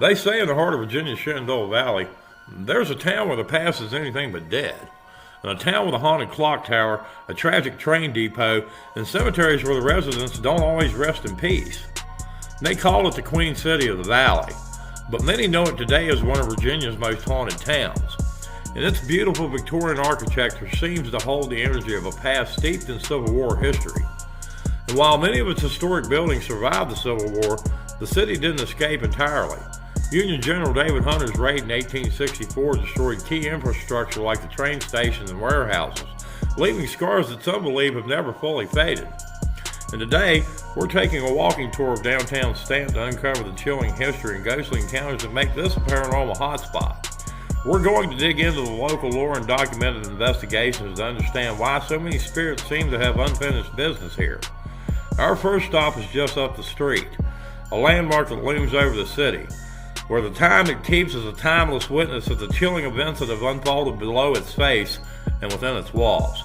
They say in the heart of Virginia's Shenandoah Valley, there's a town where the past is anything but dead. And a town with a haunted clock tower, a tragic train depot, and cemeteries where the residents don't always rest in peace. And they call it the Queen City of the Valley, but many know it today as one of Virginia's most haunted towns. And its beautiful Victorian architecture seems to hold the energy of a past steeped in Civil War history. And while many of its historic buildings survived the Civil War, the city didn't escape entirely. Union General David Hunter's raid in 1864 destroyed key infrastructure like the train stations and warehouses, leaving scars that some believe have never fully faded. And today, we're taking a walking tour of downtown Staunton to uncover the chilling history and ghostly encounters that make this a paranormal hotspot. We're going to dig into the local lore and documented investigations to understand why so many spirits seem to have unfinished business here. Our first stop is just up the street, a landmark that looms over the city, where the time it keeps is a timeless witness of the chilling events that have unfolded below its face and within its walls.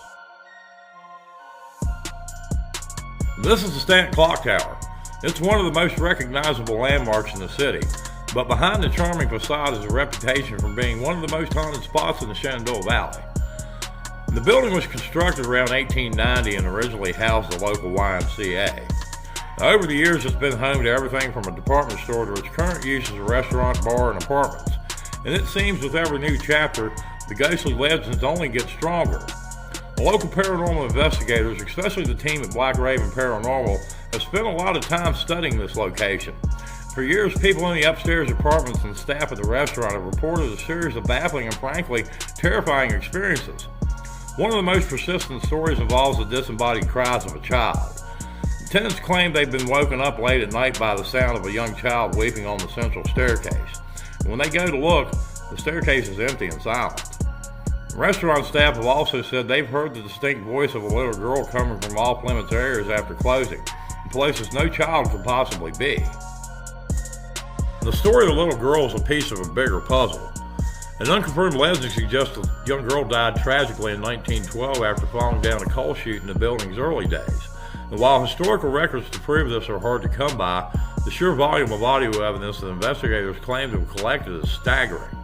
This is the Staunton Clock Tower. It's one of the most recognizable landmarks in the city, but behind the charming facade is a reputation for being one of the most haunted spots in the Shenandoah Valley. The building was constructed around 1890 and originally housed the local YMCA. Now, over the years, it's been home to everything from a department store to its current use as a restaurant, bar, and apartments. And it seems with every new chapter, the ghostly legends only get stronger. The local paranormal investigators, especially the team at Black Raven Paranormal, have spent a lot of time studying this location. For years, people in the upstairs apartments and staff at the restaurant have reported a series of baffling and frankly terrifying experiences. One of the most persistent stories involves the disembodied cries of a child. Tenants claim they've been woken up late at night by the sound of a young child weeping on the central staircase. And when they go to look, the staircase is empty and silent. Restaurant staff have also said they've heard the distinct voice of a little girl coming from off-limits areas after closing, in places no child could possibly be. The story of the little girl is a piece of a bigger puzzle. An unconfirmed legend suggests the young girl died tragically in 1912 after falling down a coal chute in the building's early days. And while historical records to prove this are hard to come by, the sheer volume of audio evidence that investigators claim to have collected is staggering.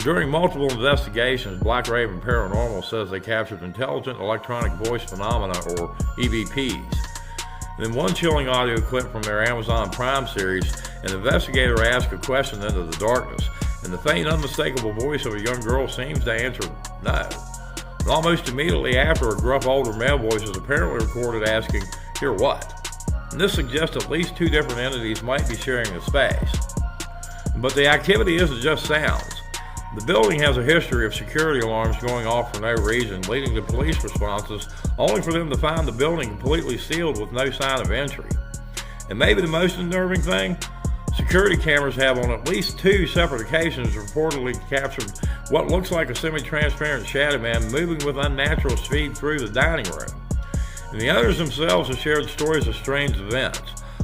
During multiple investigations, Black Raven Paranormal says they captured intelligent electronic voice phenomena, or EVPs. And in one chilling audio clip from their Amazon Prime series, an investigator asked a question into the darkness, and the faint, unmistakable voice of a young girl seems to answer no. And almost immediately after, a gruff older male voice is apparently recorded asking, "Hear what?" And this suggests at least two different entities might be sharing the space. But the activity isn't just sounds. The building has a history of security alarms going off for no reason, leading to police responses, only for them to find the building completely sealed with no sign of entry. And maybe the most unnerving thing? Security cameras have on at least two separate occasions reportedly captured what looks like a semi-transparent shadow man moving with unnatural speed through the dining room. And the owners themselves have shared stories of strange events,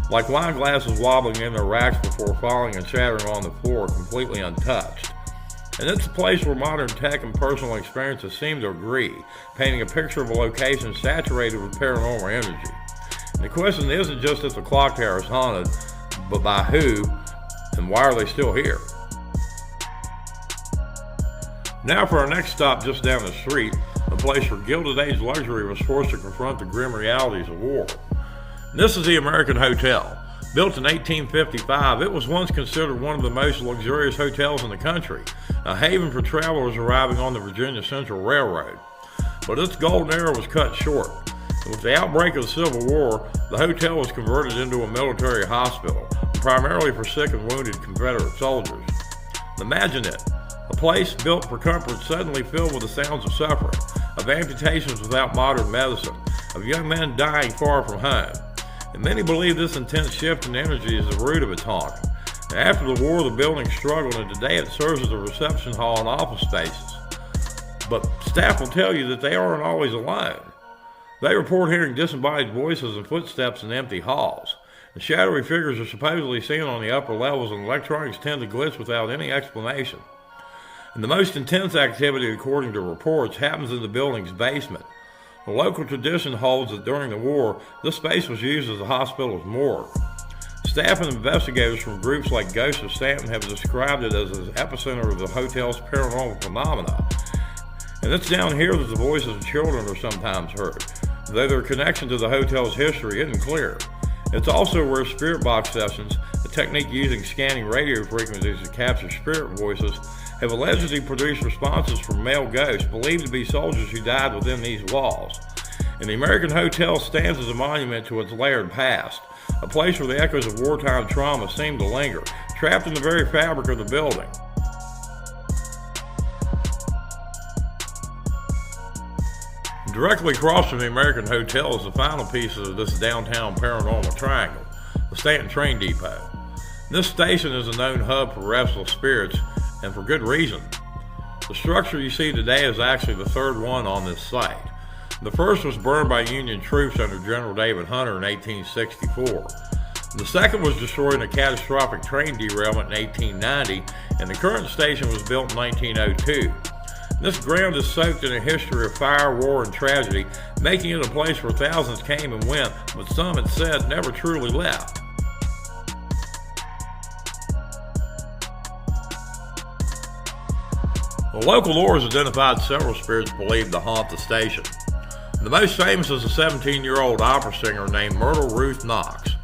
like wine glasses wobbling in their racks before falling and shattering on the floor completely untouched. And it's a place where modern tech and personal experiences seem to agree, painting a picture of a location saturated with paranormal energy. And the question isn't just if the clock tower is haunted, but by who, and why are they still here? Now for our next stop just down the street, a place where Gilded Age luxury was forced to confront the grim realities of war. This is the American Hotel. Built in 1855, it was once considered one of the most luxurious hotels in the country, a haven for travelers arriving on the Virginia Central Railroad. But its golden era was cut short. And with the outbreak of the Civil War, the hotel was converted into a military hospital, primarily for sick and wounded Confederate soldiers. Imagine it, a place built for comfort suddenly filled with the sounds of suffering, of amputations without modern medicine, of young men dying far from home. And many believe this intense shift in energy is the root of its haunting. And after the war, the building struggled, and today it serves as a reception hall and office spaces. But staff will tell you that they aren't always alone. They report hearing disembodied voices and footsteps in empty halls. And shadowy figures are supposedly seen on the upper levels, and electronics tend to glitch without any explanation. And the most intense activity, according to reports, happens in the building's basement. The local tradition holds that during the war, this space was used as the hospital's morgue. Staff and investigators from groups like Ghosts of Staunton have described it as the epicenter of the hotel's paranormal phenomena. And it's down here that the voices of children are sometimes heard, though their connection to the hotel's history isn't clear. It's also where spirit box sessions, a technique using scanning radio frequencies to capture spirit voices, have allegedly produced responses from male ghosts believed to be soldiers who died within these walls. And the American Hotel stands as a monument to its layered past, a place where the echoes of wartime trauma seem to linger, trapped in the very fabric of the building. Directly across from the American Hotel is the final pieces of this downtown paranormal triangle, the Staunton Train Depot. This station is a known hub for restless spirits, and for good reason. The structure you see today is actually the third one on this site. The first was burned by Union troops under General David Hunter in 1864. The second was destroyed in a catastrophic train derailment in 1890, and the current station was built in 1902. This ground is soaked in a history of fire, war, and tragedy, making it a place where thousands came and went, but some, it said, never truly left. The local lore has identified several spirits believed to haunt the station. The most famous is a 17-year-old opera singer named Myrtle Ruth Knox.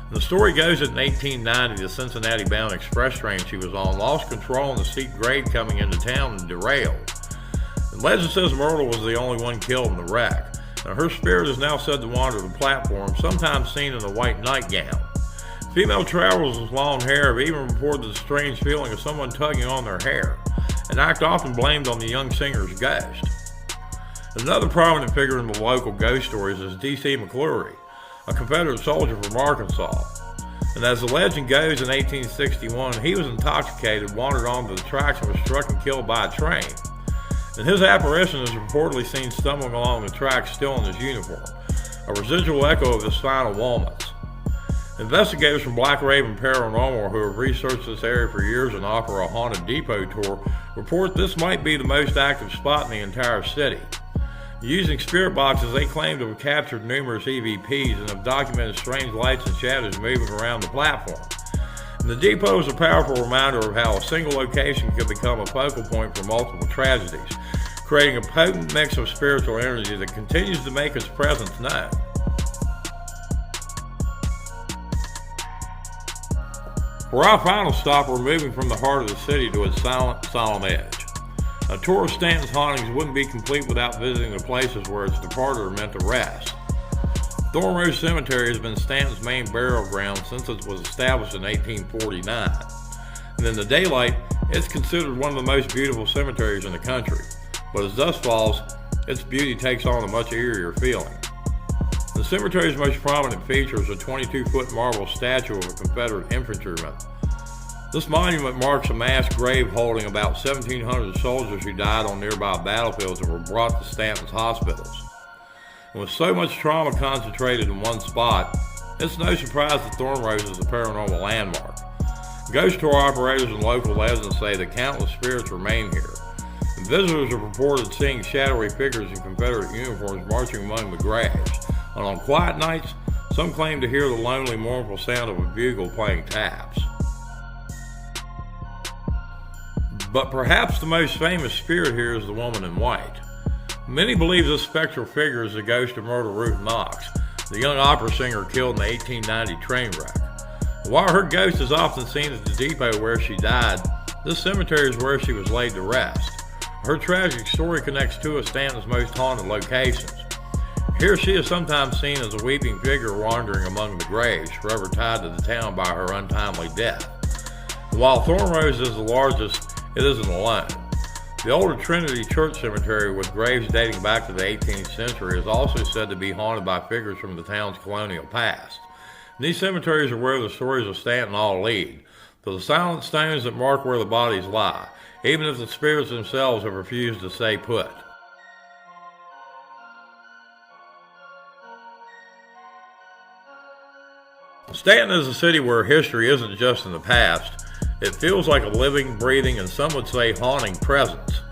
And the story goes that in 1890, the Cincinnati-bound express train she was on lost control in the steep grade coming into town and derailed. And legend says Myrtle was the only one killed in the wreck. Now, her spirit is now said to wander the platform, sometimes seen in a white nightgown. Female travelers with long hair have even reported the strange feeling of someone tugging on their hair, an act often blamed on the young singer's ghost. Another prominent figure in the local ghost stories is D.C. McClure, a Confederate soldier from Arkansas. And as the legend goes, in 1861, he was intoxicated, wandered onto the tracks, and was struck and killed by a train. And his apparition is reportedly seen stumbling along the tracks still in his uniform, a residual echo of his final moments. Investigators from Black Raven Paranormal, who have researched this area for years and offer a haunted depot tour, report this might be the most active spot in the entire city. Using spirit boxes, they claim to have captured numerous EVPs and have documented strange lights and shadows moving around the platform. And the depot is a powerful reminder of how a single location could become a focal point for multiple tragedies, creating a potent mix of spiritual energy that continues to make its presence known. For our final stop, we're moving from the heart of the city to its silent, solemn edge. A tour of Staunton's hauntings wouldn't be complete without visiting the places where its departed are meant to rest. Thornrose Cemetery has been Staunton's main burial ground since it was established in 1849. And in the daylight, it's considered one of the most beautiful cemeteries in the country. But as dusk falls, its beauty takes on a much eerier feeling. The cemetery's most prominent feature is a 22-foot marble statue of a Confederate infantryman. This monument marks a mass grave holding about 1,700 soldiers who died on nearby battlefields and were brought to Staunton's hospitals. And with so much trauma concentrated in one spot, it's no surprise that Thornrose is a paranormal landmark. Ghost tour operators and local legends say that countless spirits remain here, and visitors have reported seeing shadowy figures in Confederate uniforms marching among the graves. And on quiet nights, some claim to hear the lonely, mournful sound of a bugle playing taps. But perhaps the most famous spirit here is the woman in white. Many believe this spectral figure is the ghost of Myrtle Ruth Knox, the young opera singer killed in the 1890 train wreck. While her ghost is often seen at the depot where she died, this cemetery is where she was laid to rest. Her tragic story connects two of Staunton's most haunted locations. Here she is sometimes seen as a weeping figure wandering among the graves, forever tied to the town by her untimely death. While Thornrose is the largest, it isn't alone. The older Trinity Church Cemetery, with graves dating back to the 18th century, is also said to be haunted by figures from the town's colonial past. These cemeteries are where the stories of Staunton all lead, to the silent stones that mark where the bodies lie, even if the spirits themselves have refused to stay put. Staunton is a city where history isn't just in the past. It feels like a living, breathing, and some would say haunting presence.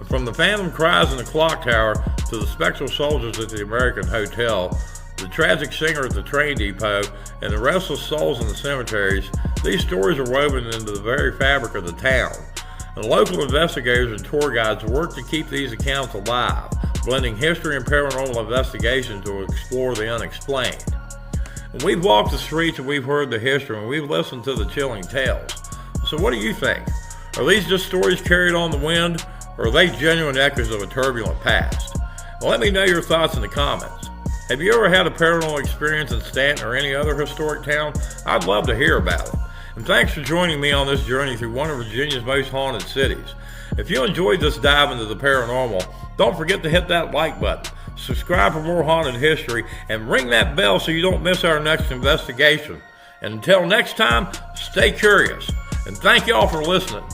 From the phantom cries in the clock tower to the spectral soldiers at the American Hotel, the tragic singer at the train depot, and the restless souls in the cemeteries, these stories are woven into the very fabric of the town. And local investigators and tour guides work to keep these accounts alive, blending history and paranormal investigation to explore the unexplained. And we've walked the streets and we've heard the history and we've listened to the chilling tales. So what do you think? Are these just stories carried on the wind, or are they genuine echoes of a turbulent past? Well, let me know your thoughts in the comments. Have you ever had a paranormal experience in Staunton or any other historic town? I'd love to hear about it. And thanks for joining me on this journey through one of Virginia's most haunted cities. If you enjoyed this dive into the paranormal, don't forget to hit that like button, subscribe for more haunted history, and ring that bell so you don't miss our next investigation. And until next time, stay curious. And thank y'all for listening.